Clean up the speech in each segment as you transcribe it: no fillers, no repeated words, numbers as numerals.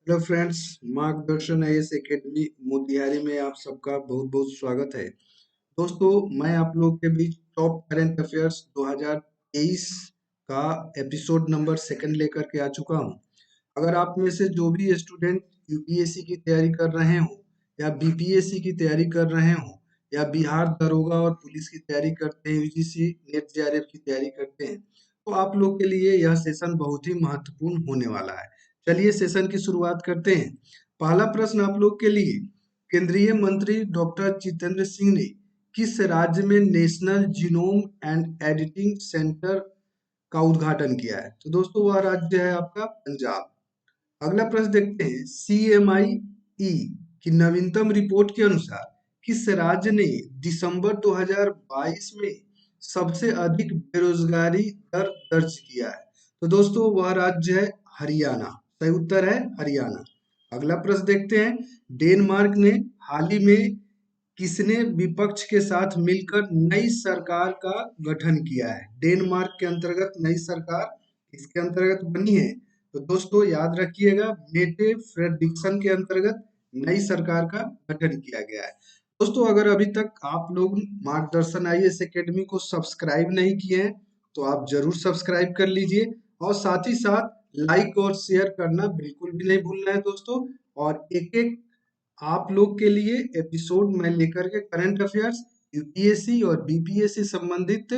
Hello friends, मार्गदर्शन IAS academy Motihari में आप सबका बहुत बहुत स्वागत है। दोस्तों, मैं आप लोगों के बीच टॉप करंट अफेयर्स 2023 का एपिसोड नंबर सेकंड लेकर के आ चुका हूं। अगर आप में से जो भी स्टूडेंट यूपीएससी की तैयारी कर रहे हो या बीपीएससी की तैयारी कर रहे हो या बिहार दरोगा और पुलिस की तैयारी करते हैं, यूजीसी नेट जेआरएफ की तैयारी करते हैं, तो आप लोग के लिए यह सेशन बहुत ही महत्वपूर्ण होने वाला है। चलिए सेशन की शुरुआत करते हैं। पहला प्रश्न आप लोग के लिए, केंद्रीय मंत्री डॉक्टर जितेंद्र सिंह ने किस राज्य में national genome and editing centre का उद्घाटन किया है? तो दोस्तों वह राज्य है आपका पंजाब। अगला प्रश्न देखते हैं, CMI की नवीनतम रिपोर्ट के अनुसार किस राज्य ने दिसंबर 2022 में सबसे अधिक बेरोजगारी दर दर्ज किया है? तो दोस्तों वह राज्य है हरियाणा। सही उत्तर है हरियाणा। अगला प्रश्न देखते हैं, डेनमार्क ने हाल ही में किसने विपक्ष के साथ मिलकर नई सरकार का गठन किया है? डेनमार्क के अंतर्गत नई सरकार किसके अंतर्गत बनी है? तो दोस्तों याद रखिएगा, मेटे फ्रेडरिक्सन के अंतर्गत नई सरकार का गठन किया गया है। दोस्तों अगर अभी तक आप लोग मार्गदर्शन आईएएस एकेडमी को सब्सक्राइब नहीं किए हैं तो आप जरूर सब्सक्राइब कर लीजिए और साथ ही साथ लाइक और शेयर करना बिल्कुल भी नहीं भूलना है दोस्तों। और एक एक आप लोग के लिए एपिसोड में लेकर के करंट अफेयर्स, यूपीएससी और बीपीएससी संबंधित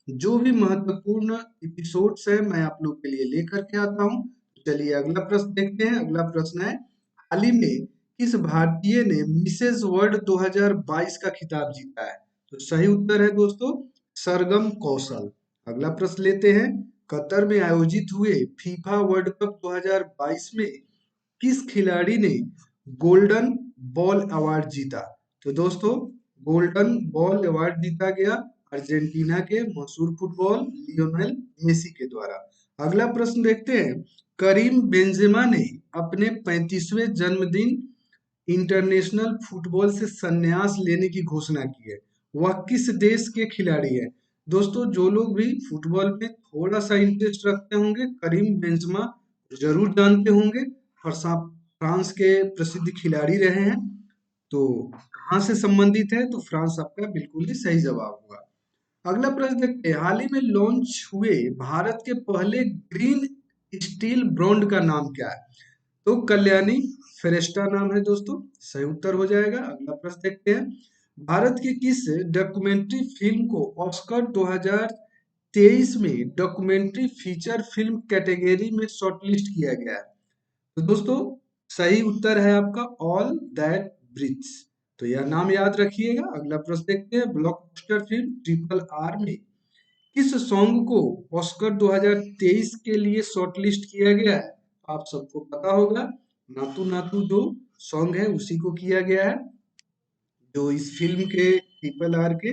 जो भी महत्वपूर्ण एपिसोड्स है मैं आप लोग के लिए लेकर के आता हूं। चलिए अगला प्रश्न देखते हैं। अगला प्रश्न है, हाल ही में किस भारतीय ने मिसेज वर्ल्ड 2022 का खिताब जीता है? तो सही उत्तर है दोस्तों सरगम कौशल। अगला प्रश्न लेते हैं, कतर में आयोजित हुए फीफा वर्ल्ड कप 2022 में किस खिलाड़ी ने गोल्डन बॉल अवार्ड जीता? तो दोस्तों गोल्डन बॉल अवार्ड जीता गया अर्जेंटीना के मशहूर फुटबॉल लियोनेल मेसी के द्वारा। अगला प्रश्न देखते हैं, करीम बेंजेमा ने अपने 35वें जन्मदिन इंटरनेशनल फुटबॉल से संन्यास लेने की घोषणा की है। वह किस देश के खिलाड़ी है? दोस्तों जो लोग भी फुटबॉल में थोड़ा सा इंटरेस्ट रखते होंगे करीम बेंजेमा जरूर जानते होंगे। फ्रांस के प्रसिद्ध खिलाड़ी रहे हैं। तो कहाँ से संबंधित है? तो फ्रांस आपका बिल्कुल ही सही जवाब हुआ। अगला प्रश्न देखते हैं, हाल ही में लॉन्च हुए भारत के पहले ग्रीन स्टील ब्रांड का नाम क्या है? तो कल्याणी फेरेस्टा नाम है दोस्तों। सही उत्तर हो जाएगा। अगला प्रश्न देखते हैं, भारत की किस डॉक्यूमेंट्री फिल्म को ऑस्कर 2023 में डॉक्यूमेंट्री फीचर फिल्म कैटेगरी में शॉर्टलिस्ट किया गया है? तो दोस्तों सही उत्तर है आपका ऑल दैट ब्रीथ्स। तो यह नाम याद रखिएगा। अगला प्रश्न देखते हैं, ब्लॉकबस्टर फिल्म RRR में किस सॉन्ग को ऑस्कर 2023 के लिए शॉर्टलिस्ट किया गया है? आप सबको पता होगा, नातू नातू जो सॉन्ग है उसी को किया गया है, जो इस फिल्म के RRR के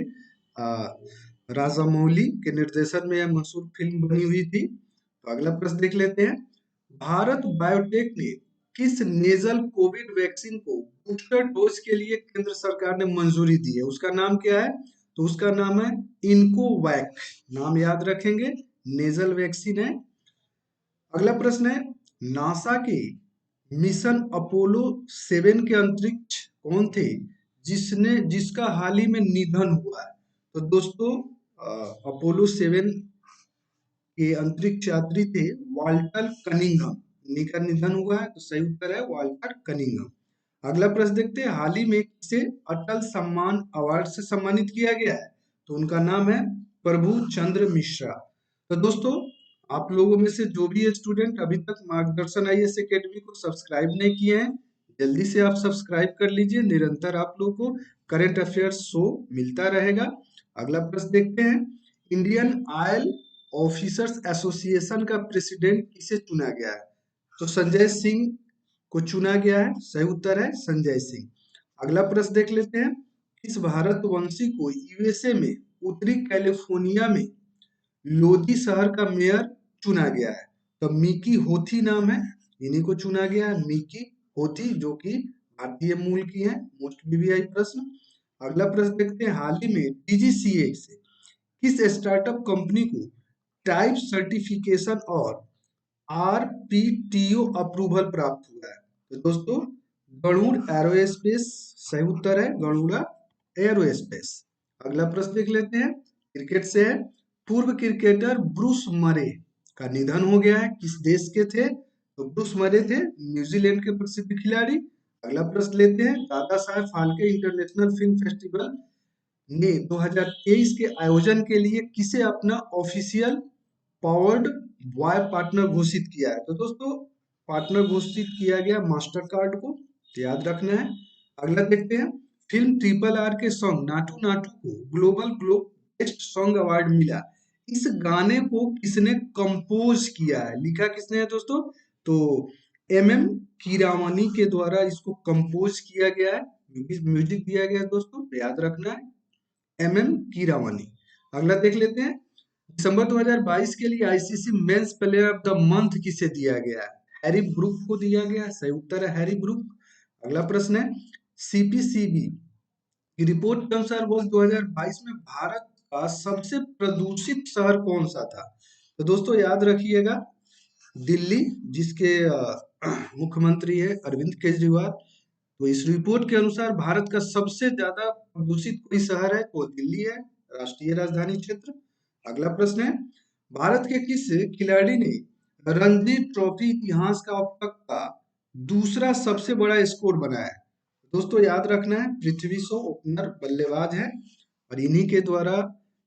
राजा मौली के निर्देशन में यह मशहूर फिल्म बनी हुई थी। तो अगला प्रश्न देख लेते हैं, भारत बायोटेक ने किस नेजल कोविड वैक्सीन को बूस्टर डोज के लिए केंद्र सरकार ने मंजूरी दी है? उसका नाम क्या है? तो उसका नाम है इनकोवैक। नाम याद रखेंगे, नेजल वैक्सीन है। अगला प्रश्न है, नासा के मिशन अपोलो 7 के अंतरिक्ष कौन थे जिसका हाल ही में निधन हुआ है? तो दोस्तों अपोलो 7 के अंतरिक्ष यात्री थे वाल्टर कनिंघम। इन्हीं का निधन हुआ है। तो सही उत्तर है वाल्टर कनिंघम। अगला प्रश्न देखते हैं, हाल ही में किसे अटल सम्मान अवार्ड से सम्मानित किया गया है? तो उनका नाम है प्रभु चंद्र मिश्रा। तो दोस्तों आप लोगों में से जो भी स्टूडेंट अभी तक मार्गदर्शन आईएएस एकेडमी को सब्सक्राइब नहीं किए हैं, जल्दी से आप सब्सक्राइब कर लीजिए। निरंतर आप लोगों को करंट अफेयर्स शो मिलता रहेगा। अगला प्रश्न देखते हैं, इंडियन ऑयल ऑफिसर्स एसोसिएशन का प्रेसिडेंट किसे चुना गया है? तो संजय सिंह को चुना गया है। सही उत्तर है संजय सिंह। अगला प्रश्न देख लेते हैं, किस भारतवंशी को यूएसए में उत्तरी कैलिफोर्निया में लोधी शहर का मेयर चुना गया है? तो मिकी होथी नाम है, इन्हीं को चुना गया है, मिकी होथी, जो कि भारतीय मूल की है। मोस्ट बीबीआई प्रश्न। अगला प्रश्न देखते हैं, हाल ही में डीजीसीए से किस स्टार्टअप कंपनी को टाइप सर्टिफिकेशन और आरपीटीओ अप्रूवल प्राप्त हुआ है? तो दोस्तों गरुड़ एरोस्पेस सही उत्तर है, गरुड़ा एरोस्पेस। अगला प्रश्न देख लेते हैं, क्रिकेट से है। पूर्व क्रिकेटर ब्रूस मरे का निधन हो गया है, किस देश के थे? तो ब्रूस मरे थे न्यूजीलैंड के प्रसिद्ध खिलाड़ी। अगला प्रश्न लेते हैं, Dada Saheb Phalke international film festival ने 2023 के आयोजन के लिए किसे अपना ऑफिशियल पावर्ड बॉय पार्टनर घोषित किया है? तो दोस्तों पार्टनर घोषित किया गया मास्टर कार्ड को, तो याद रखना है। अगला देखते हैं, फिल्म ट्रिपल आर के सॉन्ग नाटू नाटू को global globe best song award मिला। इस गाने को किसने कंपोज किया है? लिखा किसने है दोस्तों? तो एम कीरावानी के द्वारा इसको कंपोज किया गया है, म्यूजिक दिया गया है दोस्तों, तो याद रखना है कीरावानी। अगला देख लेते हैं, दिसंबर 2022 के लिए ICC men's player of the month किसे दिया गया है? हैरी ब्रूक को दिया गया है, सही उत्तर है हैरी ब्रूक। अगला प्रश्न है, सीपीसीबी की रिपोर्ट के अनुसार वर्ष 2022 में भारत का सबसे प्रदूषित शहर कौन सा था? तो दोस्तों याद रखिएगा दिल्ली, जिसके मुख्यमंत्री है अरविंद केजरीवाल। तो इस रिपोर्ट के अनुसार भारत का सबसे ज्यादा प्रदूषित कोई शहर है तो दिल्ली है, राष्ट्रीय राजधानी क्षेत्र। अगला प्रश्न है, भारत के किस खिलाड़ी ने रणजी ट्रॉफी इतिहास का अब तक का दूसरा सबसे बड़ा स्कोर बनाया है? दोस्तों याद रखना है पृथ्वी शॉ ओपनर बल्लेबाज है और इन्हीं के द्वारा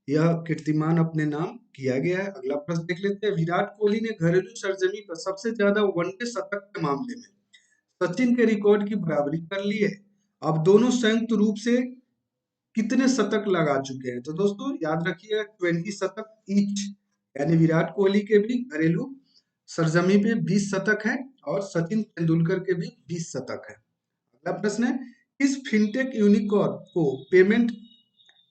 यह कीर्तिमान अपने नाम किया गया है। अगला प्रश्न देख लेते हैं, विराट कोहली ने घरेलू सरजमी पर सबसे ज्यादा वनडे शतक के मामले में सचिन के रिकॉर्ड की बराबरी कर ली है। अब दोनों संयुक्त रूप से कितने शतक लगा चुके हैं? तो दोस्तों याद रखिए 20 शतक ईच, यानी विराट कोहली के भी घरेलू सरजमी पे 20 शतक है और सचिन तेंदुलकर के भी 20 शतक है। अगला प्रश्न है, किस फिनटेक यूनिकॉर्न को पेमेंट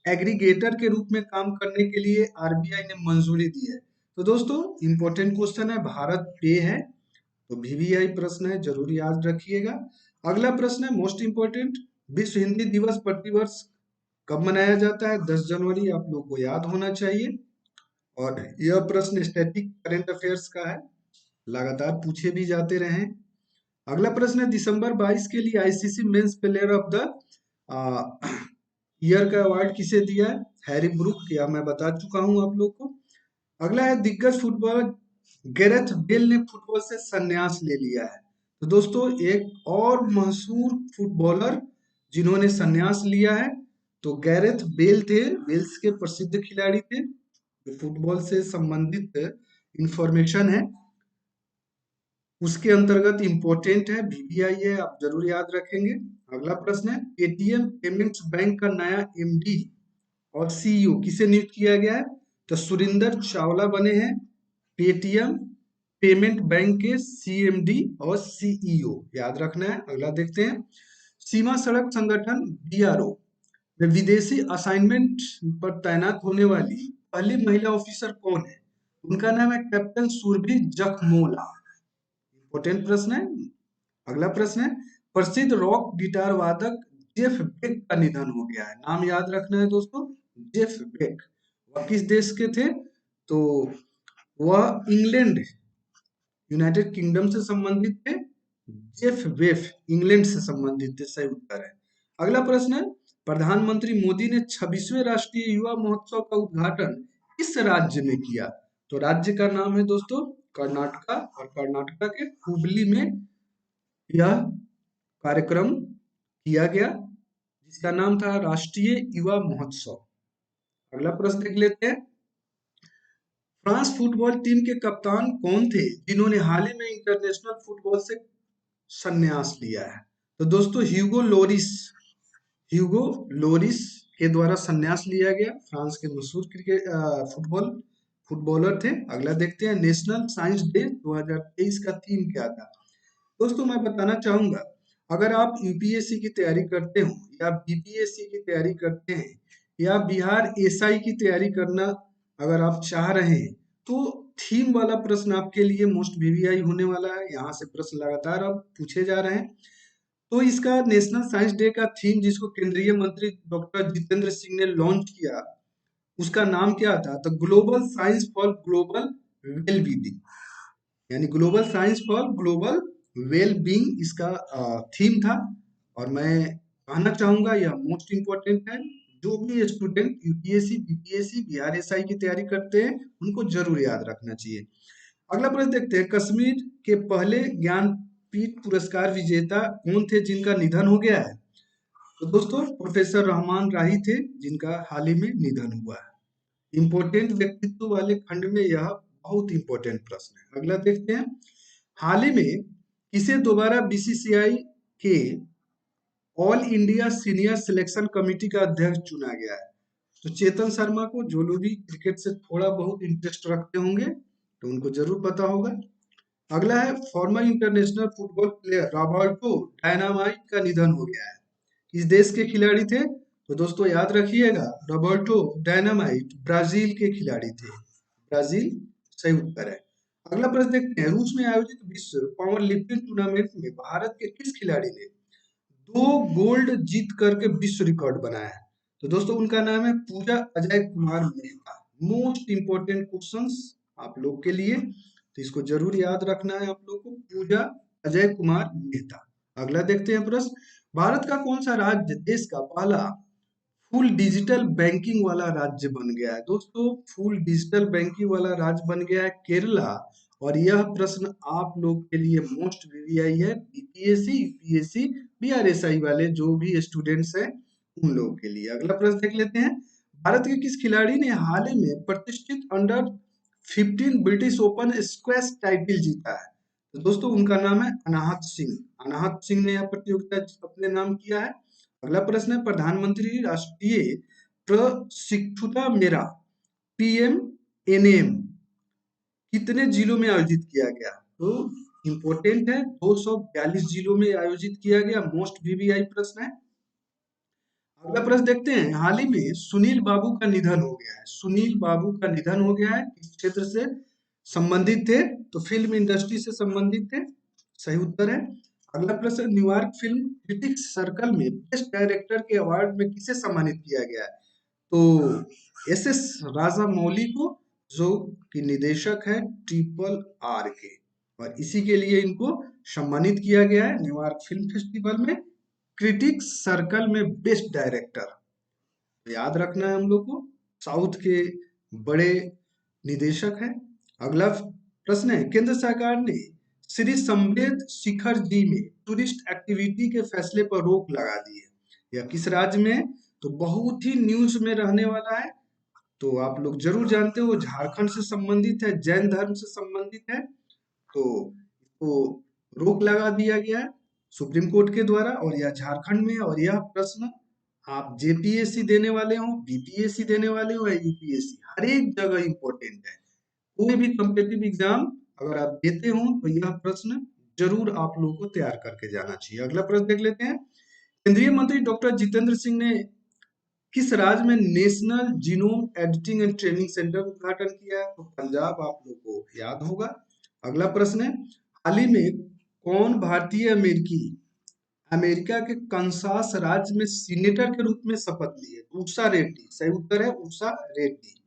एग्रीगेटर के रूप में काम करने के लिए आरबीआई ने मंजूरी दी है? तो दोस्तों इंपॉर्टेंट क्वेश्चन है, भारत पे है, तो वीवीआई प्रश्न है, जरूर याद रखिएगा। अगला प्रश्न है मोस्ट इंपोर्टेंट, विश्व हिंदी दिवस प्रतिवर्ष कब मनाया जाता है? 10 जनवरी, आप लोग को याद होना चाहिए। और यह प्रश्न स्टैटिक करंट अफेयर्स का है, लगातार पूछे भी जाते रहे हैं। अगला प्रश्न है, दिसंबर 22 के लिए ICC men's player of the year का अवार्ड किसे दिया है? हैरी ब्रूक, या मैं बता चुका हूं आप लोग को। अगला है, दिग्गज फुटबॉलर गैरेथ बेल ने फुटबॉल से संन्यास ले लिया है। तो दोस्तों एक और मशहूर फुटबॉलर जिन्होंने संन्यास लिया है तो गैरेथ बेल थे, वेल्स के प्रसिद्ध खिलाड़ी थे। जो फुटबॉल से संबंधित इंफॉर्मेशन है उसके अंतर्गत इंपॉर्टेंट है, वीवीआई है, आप जरूर याद रखेंगे। अगला प्रश्न है, पेटीएम पेमेंट्स बैंक का नया एमडी और सीईओ किसे नियुक्त किया गया है? तो सुरिंदर चावला बने हैं पेटीएम पेमेंट बैंक के सीएमडी और सीईओ, याद रखना है। अगला देखते हैं, सीमा सड़क संगठन बीआरओ में विदेशी असाइनमेंट पर तैनात होने वाली पहली महिला ऑफिसर कौन है? उनका नाम है कैप्टन सुरभि जखमोला। इंपॉर्टेंट प्रश्न है। अगला प्रश्न है, प्रसिद्ध रॉक गिटार वादक जेफ बेक का निधन हो गया है, नाम याद रखना है दोस्तों, जेफ बेक। वह किस देश के थे? तो वह इंग्लैंड, यूनाइटेड किंगडम से संबंधित थे। जेफ वेफ इंग्लैंड से संबंधित थे, सही उत्तर है। अगला प्रश्न है, प्रधानमंत्री मोदी ने 26वें राष्ट्रीय युवा महोत्सव का उद्घाटन किस राज्य में किया? तो राज्य का नाम है दोस्तों कर्नाटका, और कर्नाटका के हुबली में यह कार्यक्रम किया गया जिसका नाम था राष्ट्रीय युवा महोत्सव। अगला प्रश्न देख लेते हैं, फ्रांस फुटबॉल टीम के कप्तान कौन थे जिन्होंने हाल ही में इंटरनेशनल फुटबॉल से संन्यास लिया है? तो दोस्तों ह्यूगो लोरिस के द्वारा संन्यास लिया गया, फ्रांस के मशहूर क्रिकेट फुटबॉलर थे। अगला देखते हैं, नेशनल साइंस डे 2023 का थीम क्या था? दोस्तों मैं बताना चाहूंगा, अगर आप यूपीएससी की तैयारी करते हो या बीपीएससी की तैयारी करते हैं या बिहार एसआई की तैयारी करना अगर आप चाह रहे हैं तो थीम वाला प्रश्न आपके लिए मोस्ट वीवीआई होने वाला है। यहाँ से प्रश्न लगातार अब पूछे जा रहे हैं। तो इसका नेशनल साइंस डे का थीम जिसको केंद्रीय मंत्री डॉक्टर जितेंद्र सिंह ने लॉन्च किया, उसका नाम क्या था? तो global science for global wellbeing, यानी global science for global well being इसका थीम था। और मैं कहना चाहूंगा यह मोस्ट इम्पोर्टेंट है। जो भी स्टूडेंट यूपीएससी, बीपीएससी, बीआरएसआई की तैयारी करते हैं उनको जरूर याद रखना चाहिए। अगला प्रश्न देखते हैं, कश्मीर के पहले ज्ञानपीठ पुरस्कार विजेता कौन थे जिनका निधन हो गया है? तो दोस्तों प्रोफेसर रहमान राही थे जिनका हाल ही में निधन हुआ है। इंपॉर्टेंट व्यक्तित्व वाले खंड में यह बहुत इंपॉर्टेंट प्रश्न है। अगला देखते हैं, हाल ही में किसे दोबारा बीसीसीआई के all India senior selection committee का अध्यक्ष चुना गया है? तो चेतन शर्मा को, जो लोग भी क्रिकेट से थोड़ा बहुत इंटरेस्ट रखते होंगे तो उनको जरूर पता होगा। अगला है, farmer international football player Roberto dynamite का निधन हो गया है। किस देश के खिलाड़ी थे? तो दोस्तों याद रखिएगा, रॉबर्टो डायनामाइट ब्राजील के खिलाड़ी थे। ब्राजील सही उत्तर है। अगला प्रश्न देखते हैं, रूस में आयोजित विश्व पावर लिफ्टिंग टूर्नामेंट में भारत के किस खिलाड़ी ने 2 गोल्ड जीत करके विश्व रिकॉर्ड बनाया है? तो दोस्तों उनका नाम है Pooja Ajay Kumar Mehta. Most important questions आप लोग के लिए, तो इसको जरूर याद रखना है आप लोग को, पूजा अजय कुमार मेहता। अगला देखते हैं प्रश्न, भारत का कौन सा राज्य देश का पहला फुल डिजिटल बैंकिंग वाला राज्य बन गया है? दोस्तों फुल डिजिटल बैंकिंग वाला राज्य बन गया है केरला। और यह प्रश्न आप लोग के लिए मोस्ट वीवीआई है, बीपीएससी, यूपीएससी, बीआरएसआई वाले जो भी स्टूडेंट्स हैं उन लोगों के लिए। अगला प्रश्न देख लेते हैं, भारत के किस खिलाड़ी ने हाल ही में प्रतिष्ठित under 15 British open squash title जीता है? तो दोस्तों उनका नाम है अनाहत सिंह। अनाहत सिंह ने यह प्रतियोगिता अपने नाम किया है। अगला प्रश्न है, प्रधानमंत्री राष्ट्रीय प्रशिक्षुता मेला पीएमएनएम कितने जिलों में आयोजित किया गया? तो इंपॉर्टेंट है, 242 जिलों में आयोजित किया गया। मोस्ट वीवीआई प्रश्न है। अगला प्रश्न देखते हैं, हाल ही में सुनील बाबू का निधन हो गया है। सुनील बाबू का निधन हो गया है, किस क्षेत्र से संबंधित थे? तो फिल्म इंडस्ट्री से संबंधित थे। सही उत्तर है। अगला प्रश्न, न्यूयॉर्क फिल्म क्रिटिक्स सर्कल में बेस्ट डायरेक्टर के अवार्ड में किसे सम्मानित किया गया है? तो एस एस राजा मौली को, जो कि निदेशक है ट्रिपल आर के, और इसी के लिए इनको सम्मानित किया गया है न्यूयॉर्क फिल्म फेस्टिवल में क्रिटिक्स सर्कल में बेस्ट डायरेक्टर। याद रखना है हम लोग को, साउथ के बड़े निदेशक हैं। अगला प्रश्न है, केंद्र सरकार ने श्री संवेद शिखर जी में टूरिस्ट एक्टिविटी के फैसले पर रोक लगा दी है। यह किस राज्य में है? तो बहुत ही न्यूज में रहने वाला है, तो आप लोग जरूर जानते हो, झारखंड से संबंधित है, जैन धर्म से संबंधित है। तो इसको रोक लगा दिया गया है सुप्रीम कोर्ट के द्वारा, और यह झारखंड में है। और यह प्रश्न आप जेपीएससी देने वाले हो, बीपीएससी देने वाले हो या यूपीएससी, हर एक जगह इंपॉर्टेंट है। कोई भी कॉम्पिटिटिव एग्जाम अगर आप देते हो तो यह प्रश्न जरूर आप लोगों को तैयार करके जाना चाहिए। अगला प्रश्न देख लेते हैं, केंद्रीय मंत्री डॉक्टर जितेंद्र सिंह ने किस राज्य में national genome editing and training centre का उद्घाटन किया है? तो पंजाब आप लोग को याद होगा। अगला प्रश्न है, हाल ही में कौन भारतीय अमेरिकी अमेरिका के कंसास राज्य में सीनेटर के रूप में शपथ ली है? उषा रेड्डी। सही उत्तर है उषा रेड्डी।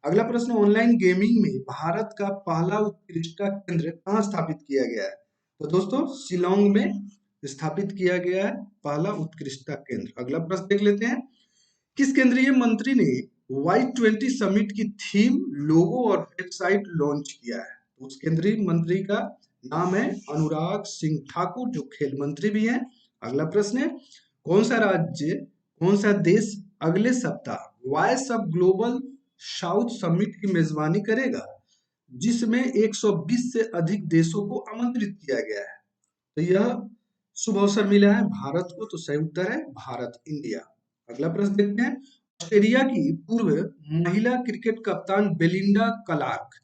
अगला प्रश्न, ऑनलाइन गेमिंग में भारत का पहला उत्कृष्टता केंद्र कहाँ स्थापित किया गया है? तो दोस्तों शिलोंग में स्थापित किया गया है पहला उत्कृष्टता केंद्र। अगला प्रश्न देख लेते हैं, किस केंद्रीय मंत्री ने Y20 समिट की थीम, लोगो और वेबसाइट लॉन्च किया है? उस केंद्रीय मंत्री का नाम है अनुराग सिंह ठाकुर, जो खेल मंत्री भी हैं। अगला प्रश्न है, कौन सा राज्य, कौन सा देश अगले सप्ताह voice of global south summit की मेजबानी करेगा, जिसमें 120 से अधिक देशों को आमंत्रित किया गया है? तो यह शुभ अवसर मिला है भारत को, तो सही उत्तर है भारत, इंडिया। अगला प्रश्न देखते हैं, ऑस्ट्रेलिया की पूर्व महिला क्रिकेट कप्तान बेलिंडा क्लार्क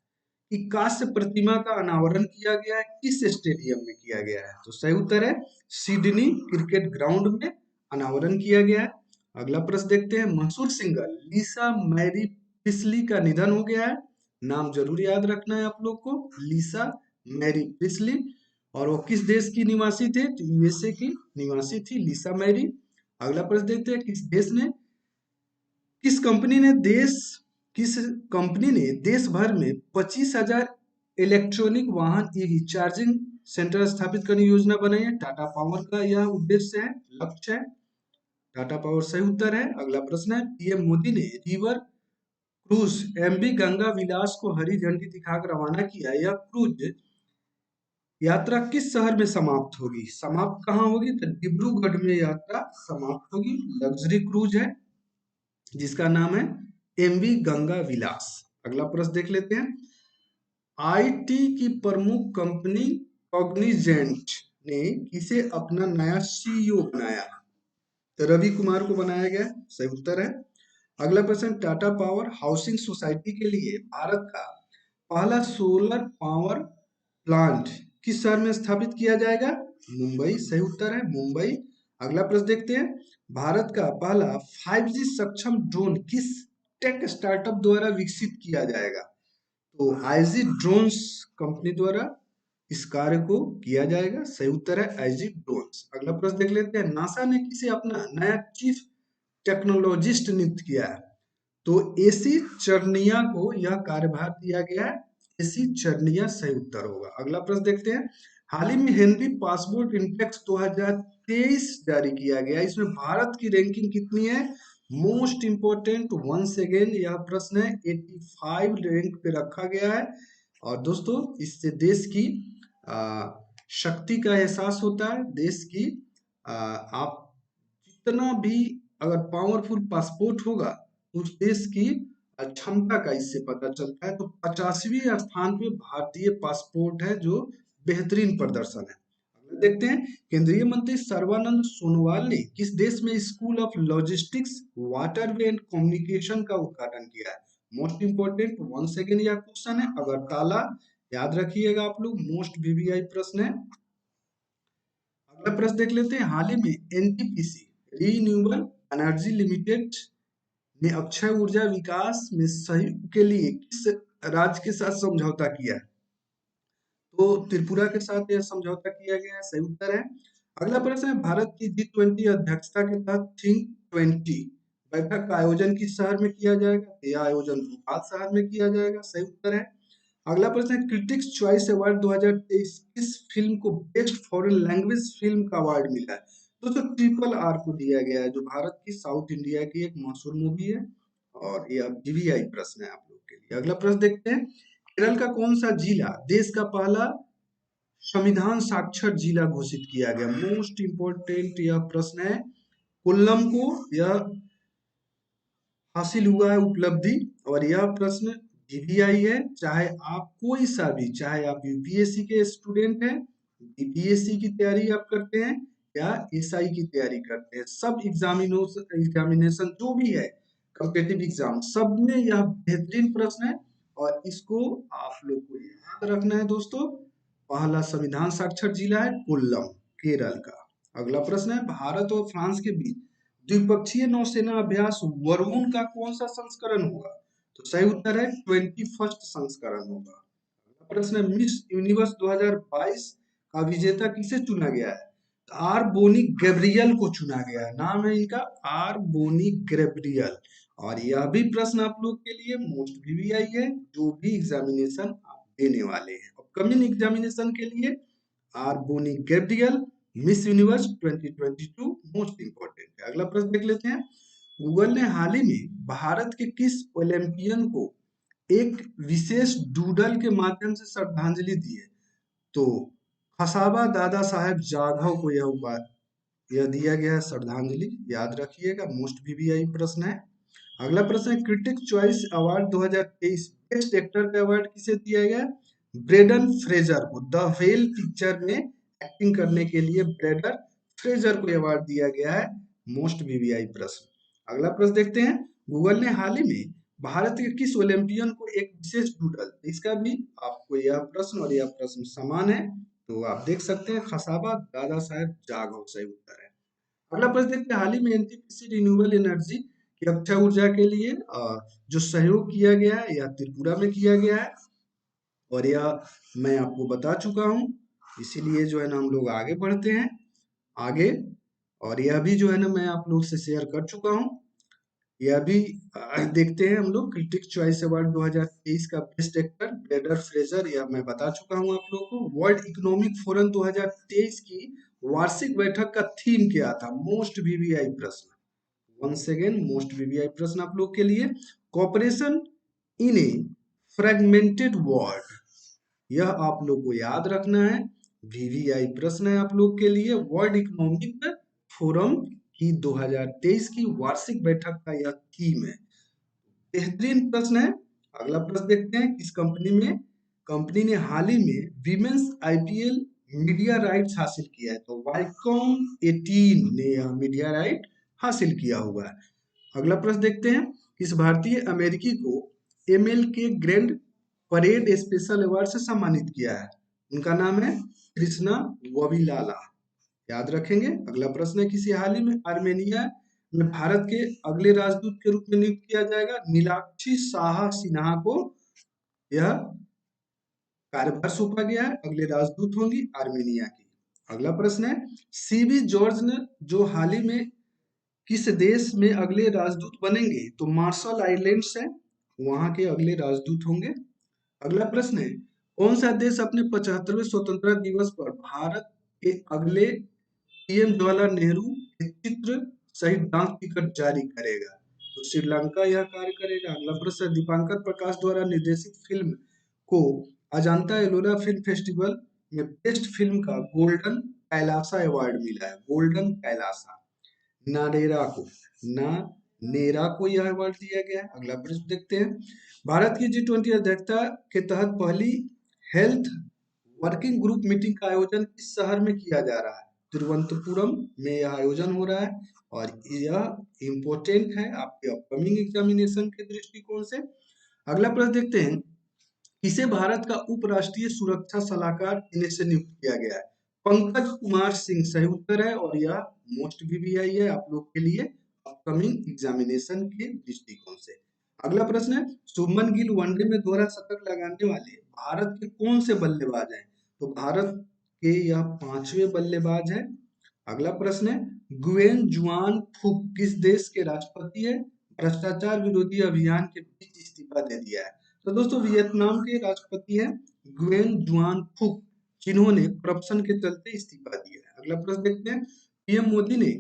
की कांस्य प्रतिमा का अनावरण किया गया है, किस स्टेडियम में किया गया है? तो सही उत्तर है सिडनी क्रिकेट ग्राउंड में अनावरण किया गया है। अगला प्रश्न देखते हैं, मशहूर सिंगर लीसा मैरी प्रिस्ली का निधन हो गया है। नाम जरूर याद रखना है आप लोग को, लीसा मैरी प्रिस्ली। और वो किस देश की निवासी थे? तो यूएसए की निवासी थी लीसा मैरी। अगला प्रश्न देखते हैं, किस कंपनी ने देश भर में 25,000 इलेक्ट्रॉनिक वाहन ईवी चार्जिंग सेंटर स्थापित करने की योजना बनाई है? टाटा पावर का यह उद्देश्य है, लक्ष्य है। टाटा पावर सही उत्तर है। अगला प्रश्न है, पीएम मोदी ने रिवर क्रूज एमवी गंगा विलास को हरी झंडी दिखाकर रवाना किया। यह क्रूज यात्रा किस शहर में समाप्त होगी? समाप्त कहाँ होगी? तो डिब्रूगढ़ में यात्रा समाप्त होगी। लग्जरी क्रूज है जिसका नाम है एमवी गंगा विलास। अगला प्रश्न देख लेते हैं, आईटी की प्रमुख कंपनी कॉग्निजेंट ने किसे अपना नया सीईओ बनाया? तो रवि कुमार को बनाया गया, सही उत्तर है। अगला प्रश्न, टाटा पावर हाउसिंग सोसाइटी के लिए भारत का पहला सोलर पावर प्लांट किस शहर में स्थापित किया जाएगा? मुंबई, सही उत्तर है, मुंबई। अगला प्रश्न देखते हैं, भारत का पहला 5G सक्षम ड्रोन किस टेक स्टार्टअप द्वारा विकसित किया जाएगा? तो आईजी ड्रोन्स कंपनी द्वारा इस कार्य को किया जाएगा, सही उत्तर है आईजी ड्रोन्स। अगला प्रश्न देख लेते हैं, नासा ने किसे अपना नया चीफ टेक्नोलॉजिस्ट नियुक्त किया है? तो एसी चरनिया को यह कार्यभार दिया गया है, एसी चरनिया सही उत्तर होगा। अगला प्रश्न देखते हैं, हाल ही में हेनरी पासपोर्ट इंडेक्स 2023 जारी किया गया, इसमें भारत की रैंकिंग कितनी है? मोस्ट इंपोर्टेंट वंस अगेन यह प्रश्न है, 85 रैंक पे रखा गया है। और दोस्तों इससे देश की शक्ति का एहसास होता है, देश की आप जितना भी अगर पावरफुल पासपोर्ट होगा उस देश की क्षमता का इससे पता चलता है। तो 50वें स्थान पे भारतीय पासपोर्ट है जो बेहतरीन प्रदर्शन है। अगला देखते हैं, केंद्रीय मंत्री सर्बानंद सोनोवाल ने किस देश में school of logistics waterway and communication का उद्घाटन किया है? मोस्ट इंपोर्टेंट वन सेकेंड यह क्वेश्चन है, अगर ताला याद रखिएगा आप लोग, मोस्ट वीवीआई प्रश्न है। अगला प्रश्न देख लेते हैं, हाल ही में एनटीपीसी रीन्यूएबल एनर्जी लिमिटेड ने अक्षय ऊर्जा विकास में सहयोग के लिए किस राज्य के साथ समझौता किया है? तो त्रिपुरा के साथ यह समझौता किया गया है, सही उत्तर है। अगला प्रश्न है, भारत की G20 अध्यक्षता के तहत थिंक 20 बैठक का आयोजन किस शहर में किया जाएगा? यह आयोजन भोपाल शहर में किया जाएगा, सही उत्तर है। अगला प्रश्न है, क्रिटिक्स चॉइस अवार्ड 2023 किस फिल्म को बेस्ट फॉरेन लैंग्वेज फिल्म का अवार्ड मिला है? दोस्तों ट्रिपल आर को दिया गया है, जो भारत की साउथ इंडिया की एक मशहूर मूवी है। और यह जीवीआई प्रश्न है आप लोग के लिए। अगला प्रश्न देखते हैं, केरल का कौन सा जिला देश का पहला संविधान साक्षर जिला घोषित किया गया? मोस्ट इंपोर्टेंट यह प्रश्न है, कोल्लम को यह हासिल हुआ है उपलब्धि। और यह प्रश्न जीवीआई है, चाहे आप कोई सा भी, चाहे आप यूपीएससी के स्टूडेंट हैं, बीपीएससी की तैयारी आप करते हैं या एसआई की तैयारी करते हैं, सब एग्जामिनेशन जो भी है कॉम्पिटिटिव एग्जाम, सब में यह बेहतरीन प्रश्न है। और इसको आप लोग को याद रखना है दोस्तों, पहला संविधान साक्षर जिला है कोल्लम, केरल का। अगला प्रश्न है, भारत और फ्रांस के बीच द्विपक्षीय नौसेना अभ्यास वरुण का कौन सा संस्करण होगा? तो सही उत्तर है 21st संस्करण होगा। अगला प्रश्न है, मिस यूनिवर्स 2022 का विजेता किसे चुना गया है? आर बोनी गैब्रियल को चुना गया है, नाम है इनका आर बोनी गैब्रियल। और यह भी प्रश्न आप लोग के लिए मोस्ट वीवीआई है, जो भी एग्जामिनेशन आप देने वाले हैं अपकमिंग एग्जामिनेशन के लिए। R'Bonney Gabriel Miss Universe 2022 most important है। अगला प्रश्न देख लेते हैं, गूगल ने हाल ही में भारत के किस ओलंपियन को एक विशेष डूडल के माध्यम से श्रद्धांजलि दी है? तो खसाबा दादा साहेब जाधव को यह दिया गया है श्रद्धांजलि, याद रखिएगा, मोस्ट वीवीआई प्रश्न है। अगला प्रश्न है, critic choice award 2023 best actor का अवार्ड किसे दिया गया? ब्रेडन फ्रेजर को, द व्हेल पिक्चर में एक्टिंग करने के लिए ब्रेडन फ्रेजर को अवार्ड दिया गया है, मोस्ट वीवीआई प्रश्न। अगला प्रश्न देखते हैं, गूगल ने हाल ही में भारत के किस ओलंपियन को एक विशेष डूडल, इसका भी आपको यह प्रश्न और यह प्रश्न समान है, तो आप देख सकते हैं खसाबा दादा साहेब जागव सही उत्तर है। अगला प्रश्न देखते हैं, हाल ही में एनटीपीसी रिन्यूएबल एनर्जी की अक्षय ऊर्जा के लिए जो सहयोग किया गया है यह त्रिपुरा में किया गया है, और यह मैं आपको बता चुका हूँ। इसीलिए जो है ना हम लोग आगे बढ़ते हैं आगे, और यह भी जो है ना मैं आप लोग से शेयर कर चुका हूँ। यह भी देखते हैं हम लोग। क्रिटिक्स चॉइस अवार्ड 2023 का बेस्ट एक्टर ब्रेंडन फ्रेजर, यह मैं बता चुका हूं आप लोगों को। वर्ल्ड इकोनॉमिक फोरम 2023 की वार्षिक बैठक का थीम क्या था? मोस्ट वीवीआई प्रश्न। वंस अगेन मोस्ट वीवीआई प्रश्न आप लोग के लिए। Cooperation in a fragmented world, यह आप लोग को याद रखना है। वीवीआई प्रश्न है आप लोग के लिए। वर्ल्ड इकोनॉमिक फोरम की 2023 की वार्षिक बैठक का यह थीम है। बेहतरीन प्रश्न है। अगला प्रश्न देखते हैं। किस कंपनी ने हाल ही में विमेंस आईपीएल मीडिया राइट्स हासिल किया है? तो वाइकॉम 18 ने यह मीडिया राइट हासिल किया हुआ है। अगला प्रश्न देखते हैं। किस भारतीय अमेरिकी को एमएल के ग्रैंड परेड स्पेशल अवार्ड से सम्मानित किया है? उनका नाम है कृष्णा वविलाला, याद रखेंगे। अगला प्रश्न है। किसी हाल ही में आर्मेनिया में भारत के अगले राजदूत के रूप में नियुक्त किया जाएगा? नीलाक्षी शाह सिन्हा को यह कार्यभार सौंपा गया है, अगले राजदूत होंगी आर्मेनिया की। अगला प्रश्न है। सीबी जॉर्ज ने जो हाल ही में किस देश में अगले राजदूत बनेंगे? तो मार्शल आइलैंड्स है, वहां के अगले राजदूत होंगे। अगला प्रश्न है। कौन सा देश अपने 75वें स्वतंत्रता दिवस पर भारत के अगले पीएम जवाहरलाल नेहरू के चित्र सहित डाक टिकट जारी करेगा? तो श्रीलंका यह कार्य करेगा। अगला प्रश्न। दीपांकर प्रकाश द्वारा निर्देशित फिल्म को अजंता एलोरा फिल्म फेस्टिवल में बेस्ट फिल्म का गोल्डन कैलासा अवार्ड मिला है। गोल्डन कैलासा नारेरा को ना नेरा को यह अवार्ड दिया गया है। अगला प्रश्न देखते हैं। भारत की G20 अध्यक्षता के तहत पहली हेल्थ वर्किंग ग्रुप मीटिंग का आयोजन किस शहर में किया जा रहा है? तिरुवनंतपुरम में यह आयोजन हो रहा है और यह इम्पोर्टेंट है आपके अपकमिंग एग्जामिनेशन के दृष्टिकोण से। अगला प्रश्न देखते हैं। किसे भारत का उपराष्ट्रीय सुरक्षा सलाहकार इन्हें से नियुक्त किया गया है? पंकज कुमार सिंह सही उत्तर है और यह मोस्ट वीवीआई है आप लोग के लिए अपकमिंग एग्जामिनेशन के दृष्टिकोण से। अगला प्रश्न है। शुभमन गिल वनडे में दोहरा शतक लगाने वाले भारत के कौन से बल्लेबाज हैं? तो भारत के यह 5वें बल्लेबाज है। अगला प्रश्न है। गुयेन जुआन फुक किस देश के राष्ट्रपति है? भ्रष्टाचार विरोधी अभियान के बीच इस्तीफा दे दिया है। तो दोस्तों वियतनाम के राष्ट्रपति हैं गुयेन जुआन फुक, जिन्होंने करप्शन के चलते इस्तीफा दिया है। अगला प्रश्न देखते हैं। पीएम मोदी ने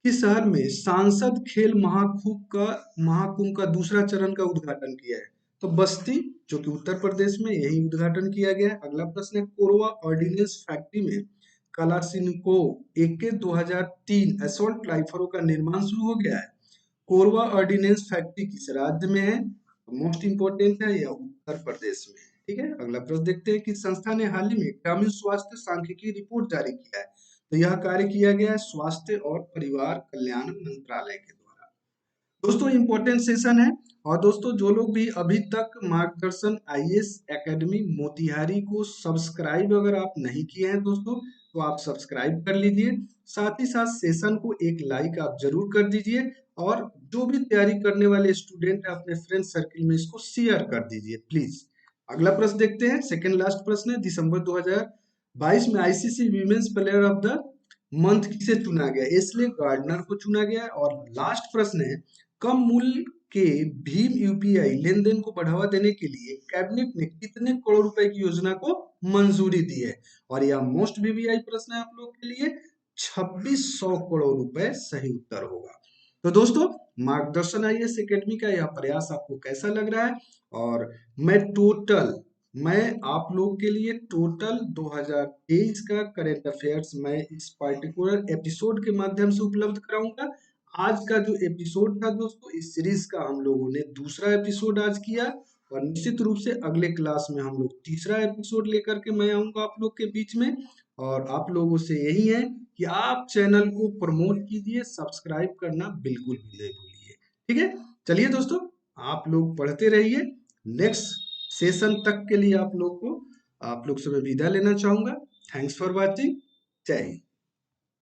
किस शहर में सांसद खेल महाकुंभ का दूसरा चरण का उद्घाटन किया है? तो बस्ती, जो कि उत्तर प्रदेश में, यही उद्घाटन किया गया है। अगला प्रश्न है। कोरबा ऑर्डिनेंस फैक्ट्री में कलाशिनकोव AK 2003 असॉल्ट राइफलों का निर्माण शुरू हो गया है। कोरबा ऑर्डिनेंस फैक्ट्री किस राज्य में है? मोस्ट इंपोर्टेंट है, यह उत्तर प्रदेश में है। ठीक है। अगला प्रश्न देखते हैं कि संस्था ने हाल ही में ग्रामीण स्वास्थ्य सांख्यिकी रिपोर्ट जारी किया है। तो यह कार्य किया गया है स्वास्थ्य और परिवार कल्याण मंत्रालय के द्वारा। दोस्तों इंपॉर्टेंट सेशन है। और दोस्तों जो लोग भी अभी तक मार्गदर्शन आईएएस एकेडमी मोतिहारी को सब्सक्राइब अगर आप नहीं किए हैं दोस्तों, तो आप सब्सक्राइब कर लीजिए। साथ ही साथ सेशन को एक लाइक आप जरूर कर दीजिए और जो भी तैयारी करने वाले स्टूडेंट है अपने फ्रेंड सर्किल में इसको शेयर कर दीजिए प्लीज। अगला प्रश्न देखते हैं। सेकंड लास्ट प्रश्न है। दिसंबर 2022 में ICC women's player of the month किसे चुना गया? एशले गार्डनर को चुना गया। और लास्ट प्रश्न है। कम मूल्य के भीम यूपीआई लेन देन को बढ़ावा देने के लिए कैबिनेट ने कितने करोड़ रुपए की योजना को मंजूरी दी है? और यह मोस्ट वीवीआई प्रश्न है आप लोग के लिए। 2600 करोड़ रुपए सही उत्तर होगा। तो दोस्तों मार्गदर्शन आईएएस एकेडमी का यह प्रयास आपको कैसा लग रहा है? और मैं आप लोग के लिए टोटल 2023 का करंट अफेयर्स मैं इस पार्टिकुलर एपिसोड के माध्यम से उपलब्ध कराऊंगा। आज का जो एपिसोड था दोस्तों, इस सीरीज का हम लोगों ने दूसरा एपिसोड आज किया और निश्चित रूप से अगले क्लास में हम लोग तीसरा एपिसोड लेकर के मैं आऊंगा आप लोग के बीच में। और आप लोगों से यही है कि आप चैनल को प्रमोट कीजिए, सब्सक्राइब करना बिल्कुल भी नहीं भूलिए। ठीक है। चलिए दोस्तों, आप लोग पढ़ते रहिए। नेक्स्ट सेशन तक के लिए आप लोग से मैं विदा लेना चाहूंगा। Thanks for watching. जय हिंद।